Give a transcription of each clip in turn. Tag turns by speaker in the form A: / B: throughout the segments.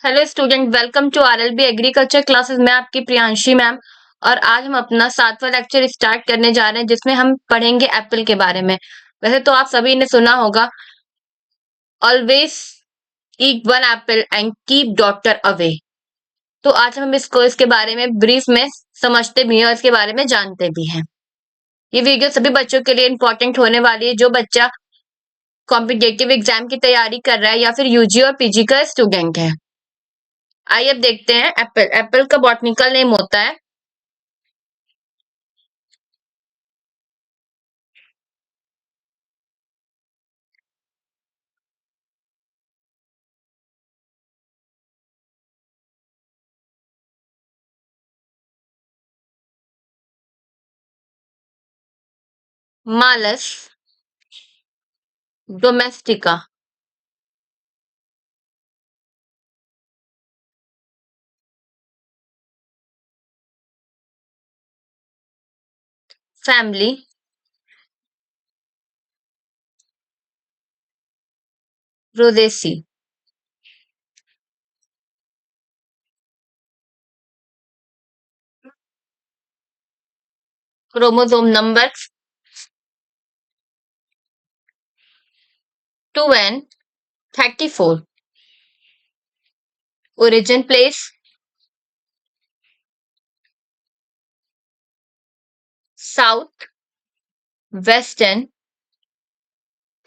A: Hello student, welcome to RLB agriculture classes. मैं आपकी Priyanshi ma'am. और आज हम अपना 7वां लेक्चर स्टार्ट करने जा रहे हैं जिसमें हम पढ़ेंगे एप्पल के बारे में। वैसे तो आप सभी ने सुना होगा, always eat one Apple and keep doctor away. तो आज हम इसके बारे में ब्रीफ में समझते भी हैं और इसके बारे में जानते भी हैं। ये वीडियो सभी बच्चों के लिए इंपॉर्टेंट होने वाली है जो बच्चा कॉम्पिटेटिव एग्जाम की तैयारी कर रहा है या फिर यूजी और पीजी का स्टूडेंट है। आइए अब देखते हैं। एप्पल एप्पल का बॉटनिकल नेम होता है Malus domestica. Family Rosaceae. Chromosome number 2n34। Origin place south western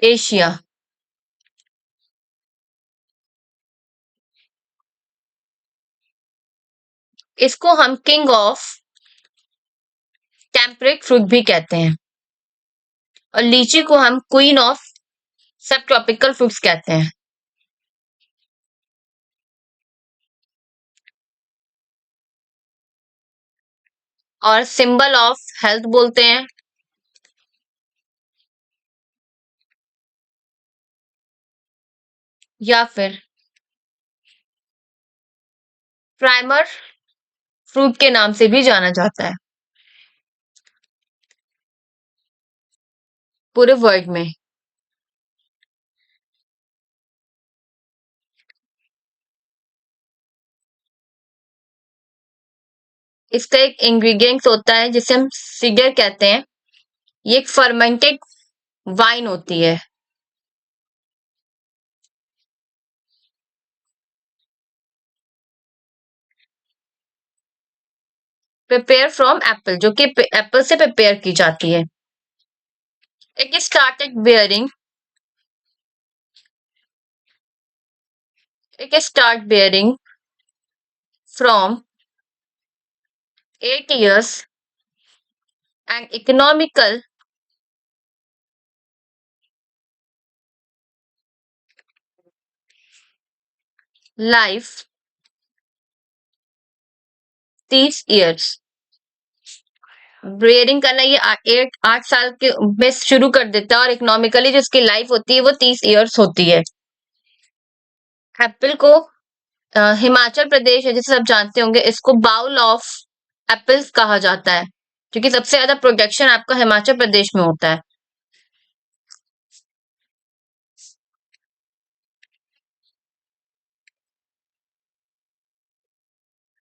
A: Asia. इसको हम किंग ऑफ टेम्परेट फ्रूट भी कहते हैं और लीची को हम क्वीन ऑफ सब ट्रॉपिकल फ्रूट्स कहते हैं। और सिंबल ऑफ हेल्थ बोलते हैं। या फिर प्राइमर फ्रूट के नाम से भी जाना जाता है पूरे वर्ल्ड में। इसका एक इंग्रेडिएंट्स होता है जिसे हम सीडर कहते हैं। ये एक फर्मेंटेड वाइन होती है। प्रिपेयर फ्रॉम एप्पल, जो कि एप्पल से प्रिपेयर की जाती है। It started bearing it start bearing from 8 years and economical life 30 years। Bearing करना ये 8 साल के में शुरू कर देता है और इकोनॉमिकली जो इसकी लाइफ होती है वो 30 इयर्स होती है। एप्पल को हिमाचल प्रदेश है जिसे सब जानते होंगे, इसको बाउल ऑफ एप्पल्स कहा जाता है क्योंकि सबसे ज्यादा प्रोडक्शन आपका हिमाचल प्रदेश में होता है।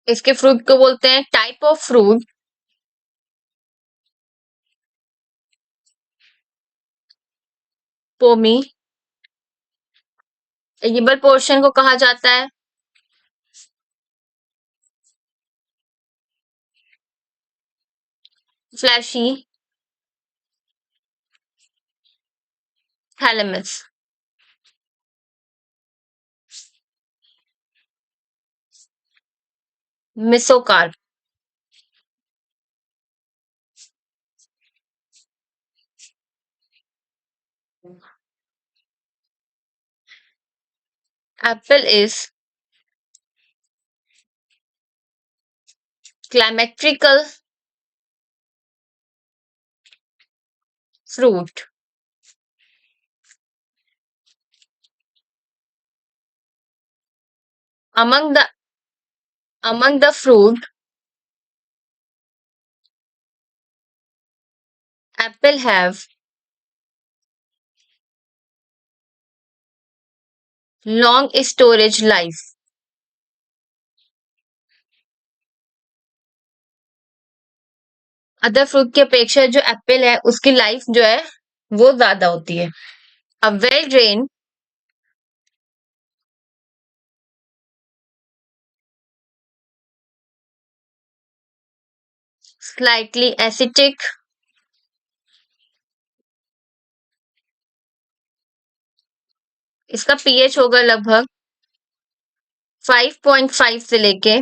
A: इसके फ्रूट को बोलते हैं type of fruit pome. Edible portion को कहा जाता है fleshy thalamus. Mesocarp. Apple is climatrical fruit. Among the fruit, apple have long storage life. Other fruit की अपेक्षा जो एप्पल है उसकी लाइफ जो है वो ज्यादा होती है। A well drain slightly acetic इसका पीएच होगा लगभग 5.5 से लेके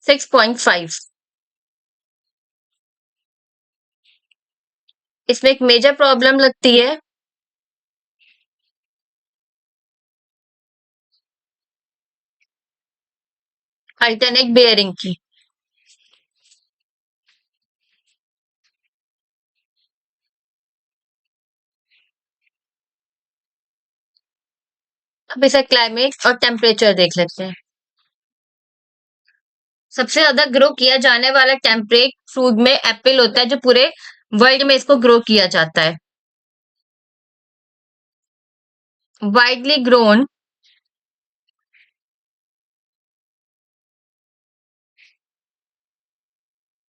A: 6.5। इसमें एक मेजर प्रॉब्लम लगती है अल्टरनेट बेयरिंग की। अब इसे क्लाइमेट और टेम्परेचर देख लेते हैं। सबसे ज्यादा ग्रो किया जाने वाला टेम्परेट फ्रूट में एप्पल होता है, जो पूरे वर्ल्ड में इसको ग्रो किया जाता है। Widely grown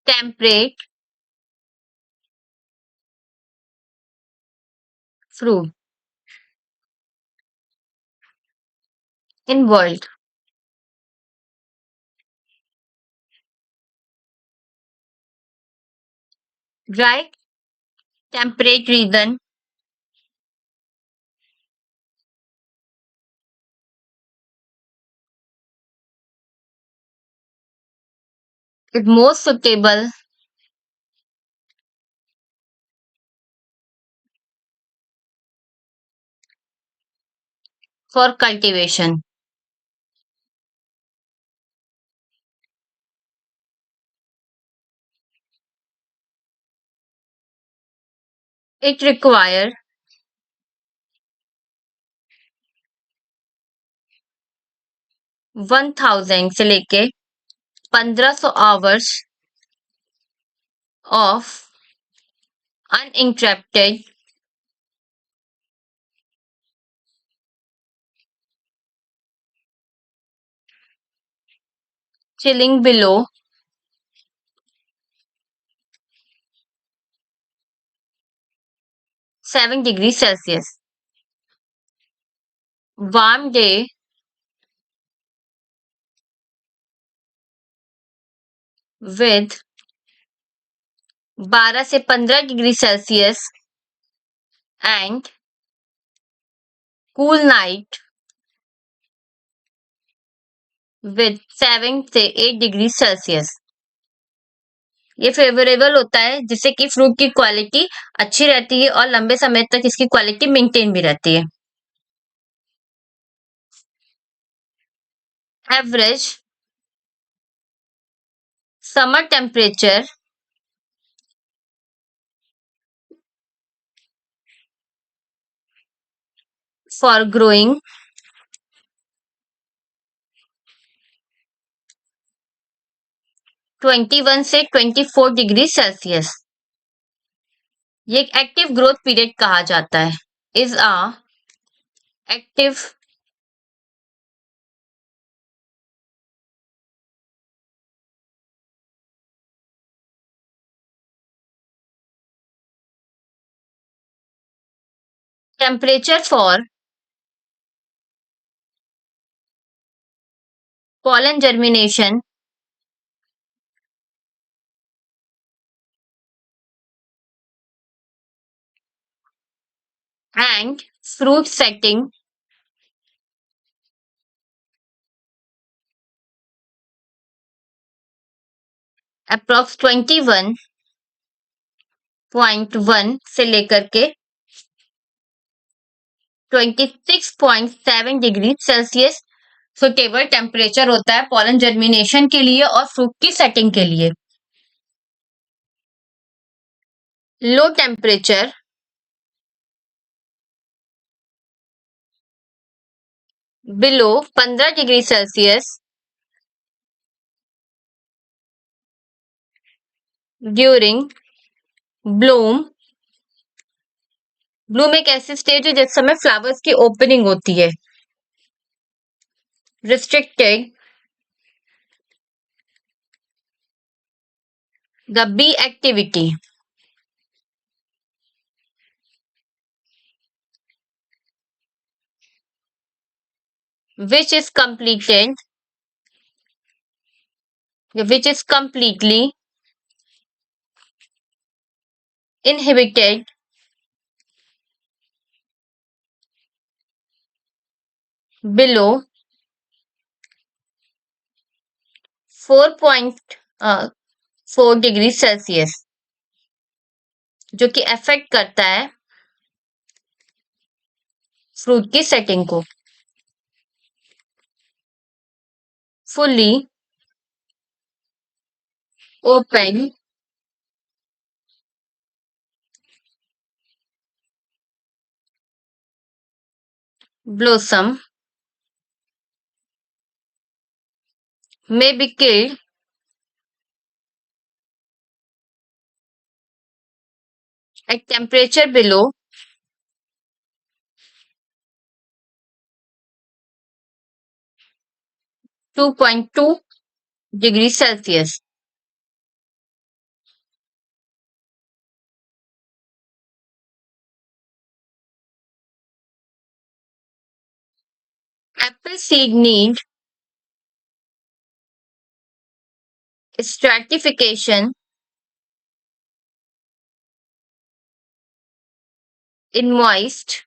A: temperate fruit in world. Dry temperate region is most suitable for cultivation. It require 1000 से लेके 1500 hours of uninterrupted chilling below 7 degrees Celsius. Warm day with 12 से 15 degree Celsius and cool night with 7 से 8 degree Celsius. ये favourable होता है जिससे कि fruit की क्वालिटी अच्छी रहती है और लंबे समय तक इसकी क्वालिटी मेंटेन भी रहती है। Average summer temperature for growing 21 से 24 डिग्री सेल्सियस। ये एक एक्टिव ग्रोथ पीरियड कहा जाता है। Is a active temperature for pollen germination and fruit setting approx 21.1 से लेकर के 26.7 डिग्री सेल्सियस सुटेबल टेम्परेचर होता है पॉलन जर्मिनेशन के लिए और फ्रूट की सेटिंग के लिए। Low temperature below 15 degree Celsius during Bloom. Bloom एक ऐसी स्टेज है जिस समय फ्लावर्स की ओपनिंग होती है। Restricted The B activity which is completed, which is completely inhibited below 4.4 degree Celsius, जो कि अफेक्ट करता है फ्रूट की सेटिंग को। Fully open blossom may be killed at temperature below 2.2 degree Celsius. Apple seed need stratification in moist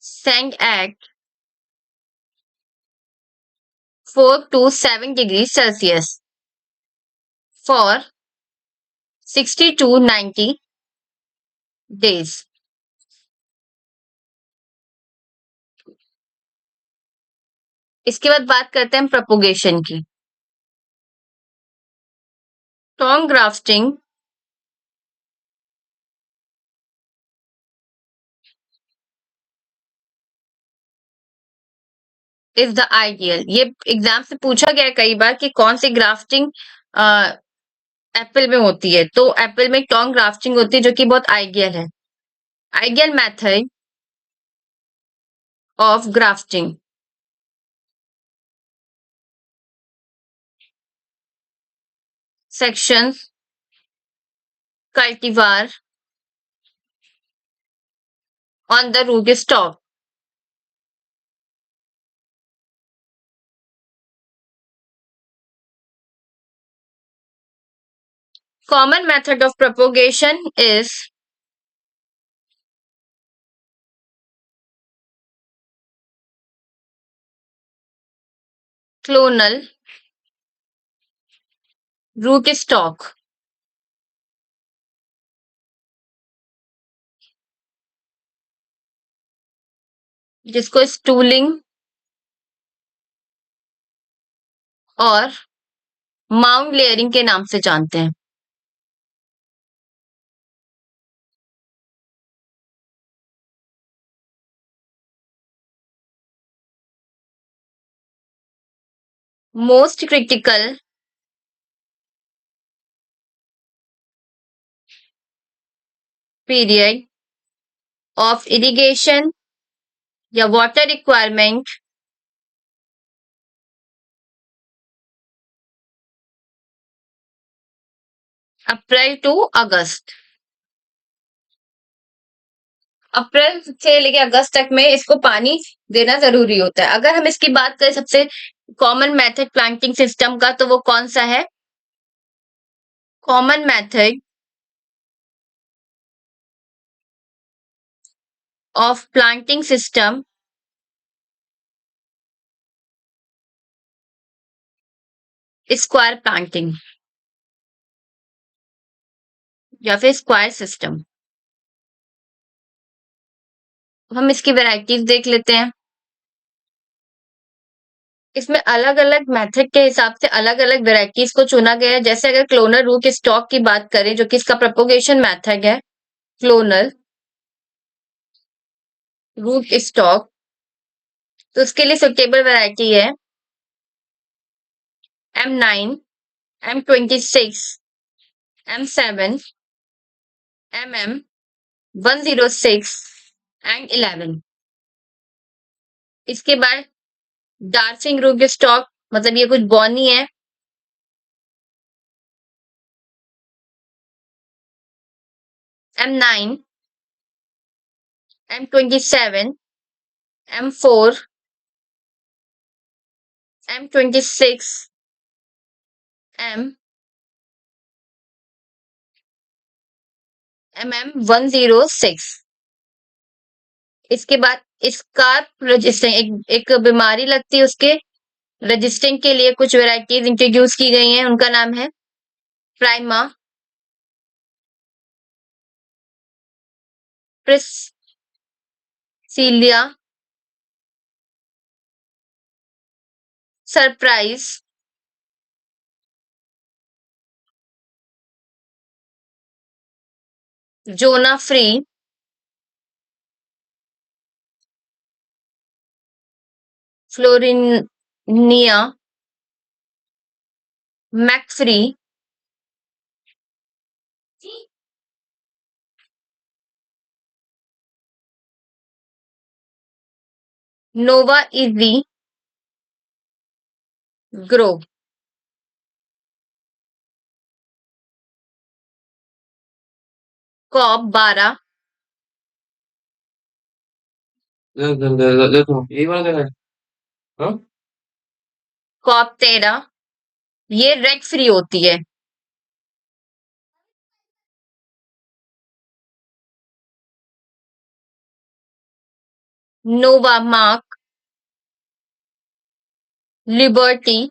A: sand at 4 to 7 degrees Celsius for 60 to 90 days। इसके बाद बात करते हैं प्रोपोगेशन की। Tong grafting is the ideal. ये exam से पूछा गया है कई बार कि कौन सी ग्राफ्टिंग एप्पल में होती है, तो एप्पल में टॉन्ग ग्राफ्टिंग होती है जो कि बहुत आइडियल है। Ideal method of grafting section cultivar on the root stock. Common method of propagation is clonal rootstock, जिसको स्टूलिंग और माउंट लेयरिंग के नाम से जानते हैं। Most critical period of irrigation या water requirement April to August. अप्रैल से लेके अगस्त तक में इसको पानी देना जरूरी होता है। अगर हम इसकी बात करें सबसे कॉमन मेथड प्लांटिंग सिस्टम का, तो वो कौन सा है? Common method of planting system square planting या फिर स्क्वायर सिस्टम। हम इसकी वैरायटीज देख लेते हैं। इसमें अलग अलग मेथड के हिसाब से अलग अलग वैरायटीज को चुना गया है। जैसे अगर क्लोनल रूट स्टॉक की बात करें, जो कि इसका प्रोपोगेशन मेथड है, क्लोनल रूट स्टॉक, तो उसके लिए सुटेबल वैरायटी है M9, M26, M7, MM106 and 11। इसके बाद डार्सिंग रूट स्टॉक मतलब ये कुछ बॉनी है। M9, M27, M4, M26, M, MM106। इसके बाद इसका रजिस्टिंग एक बीमारी लगती है, उसके रजिस्टिंग के लिए कुछ वेराइटीज इंट्रोड्यूस की गई हैं, उनका नाम है प्राइमा, प्रिस्सीलिया, सरप्राइज, जोना फ्री, फ्लोरिनिया, मैकफ्री, नोवा इजी, ग्रो। कॉप 12, देखो यही वाला क्या है? हाँ? कॉप 13, ये रेड फ्री होती है। नोवा मार्क, लिबर्टी,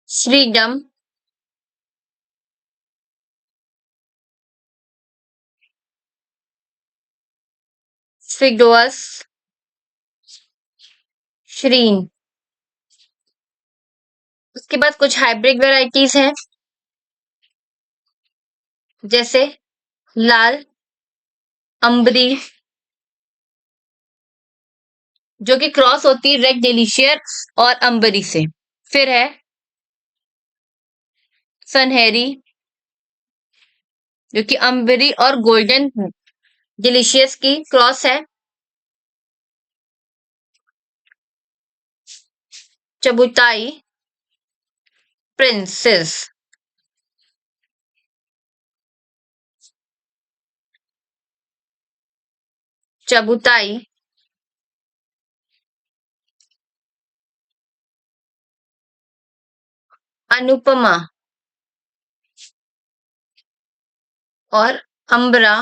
A: फ्रीडम, फिगोस, श्रीन। उसके बाद कुछ हाइब्रिड वेराइटीज हैं, जैसे लाल अंबरी, जो कि क्रॉस होती है रेड डिलीशियस और अंबरी से। फिर है सनहेरी, जो कि अंबरी और गोल्डन डिलीशियस की क्रॉस है। चबुताई प्रिंसेस, चबुताई अनुपमा और अम्बरा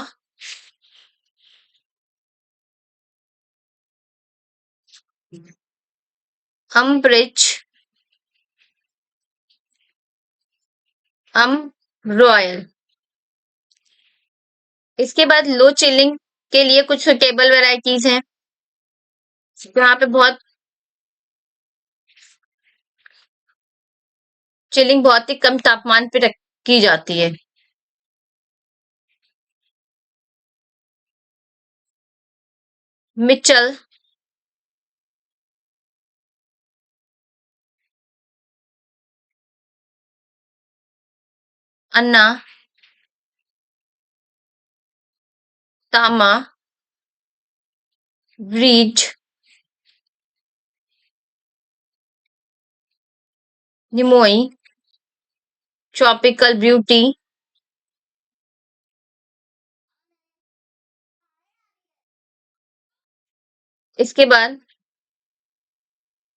A: अम्ब्रिज अम रॉयल। इसके बाद लो चिलिंग के लिए कुछ सुटेबल वेराइटीज हैं, यहाँ पे बहुत चिलिंग बहुत ही कम तापमान पे की जाती है। मिचल, अन्ना, तामा, ब्रीज, निमोई, ट्रॉपिकल ब्यूटी। इसके बाद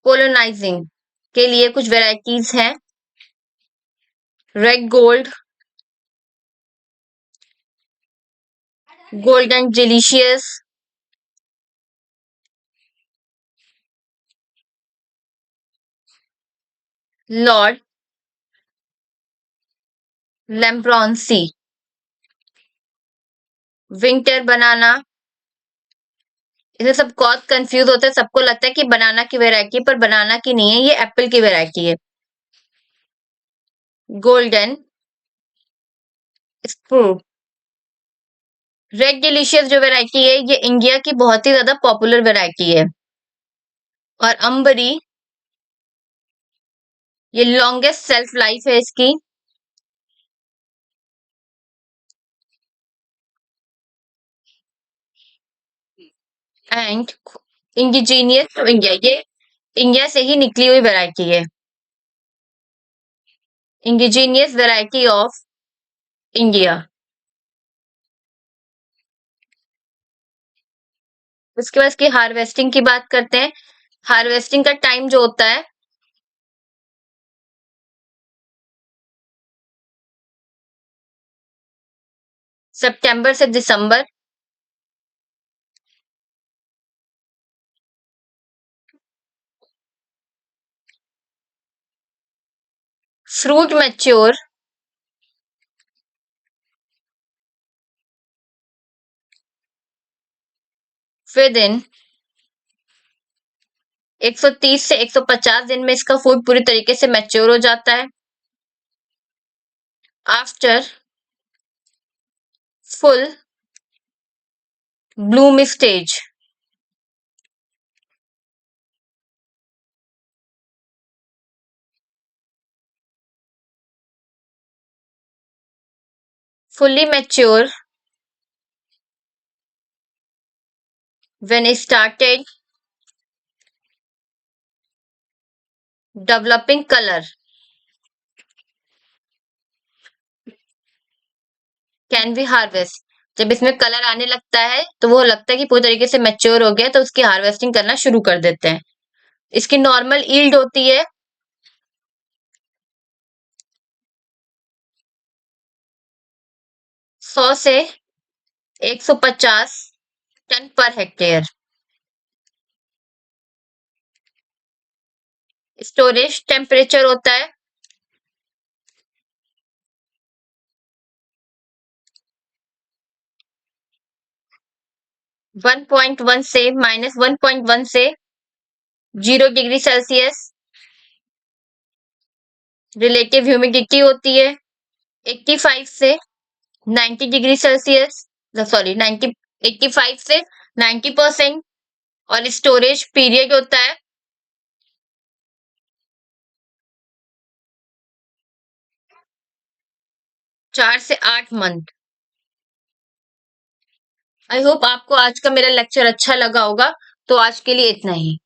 A: कोलोनाइजिंग के लिए कुछ वेराइटीज हैं, red gold, golden delicious, Lord, Lambourne, winter banana. इसे सब बहुत कंफ्यूज होते हैं, सबको लगता है कि बनाना की वैरायटी, पर बनाना की नहीं है, ये एप्पल की वैरायटी है। गोल्डन स्प्रूट, रेड डिलीशियस जो वैरायटी है, ये इंडिया की बहुत ही ज्यादा पॉपुलर वैरायटी है। और अंबरी, ये लॉन्गेस्ट सेल्फ लाइफ है इसकी। एंड इंडिजीनियस इंडिया, ये इंडिया से ही निकली हुई वैरायटी है। Indigenous variety of India. उसके बाद इसकी हार्वेस्टिंग की बात करते हैं। हार्वेस्टिंग का टाइम जो होता है सितंबर से दिसंबर। फ्रूट मैच्योर विद इन 130 से 150 दिन में इसका फूड पूरी तरीके से मैच्योर हो जाता है। After full Bloom stage. fully mature when it started developing color can be harvest। जब इसमें कलर आने लगता है तो वो लगता है कि पूरी तरीके से मैच्योर हो गया, तो उसकी हार्वेस्टिंग करना शुरू कर देते हैं। इसकी नॉर्मल ईल्ड होती है 100 से 150 ton per hectare. Storage temperature होता है 1.1 से -1.1 से 0 डिग्री सेल्सियस। रिलेटिव ह्यूमिडिटी होती है 85 से 90 डिग्री सेल्सियस, सॉरी 90, 85 से 90%। और स्टोरेज पीरियड होता है 4 से 8 मंथ। आई होप आपको आज का मेरा लेक्चर अच्छा लगा होगा। तो आज के लिए इतना ही।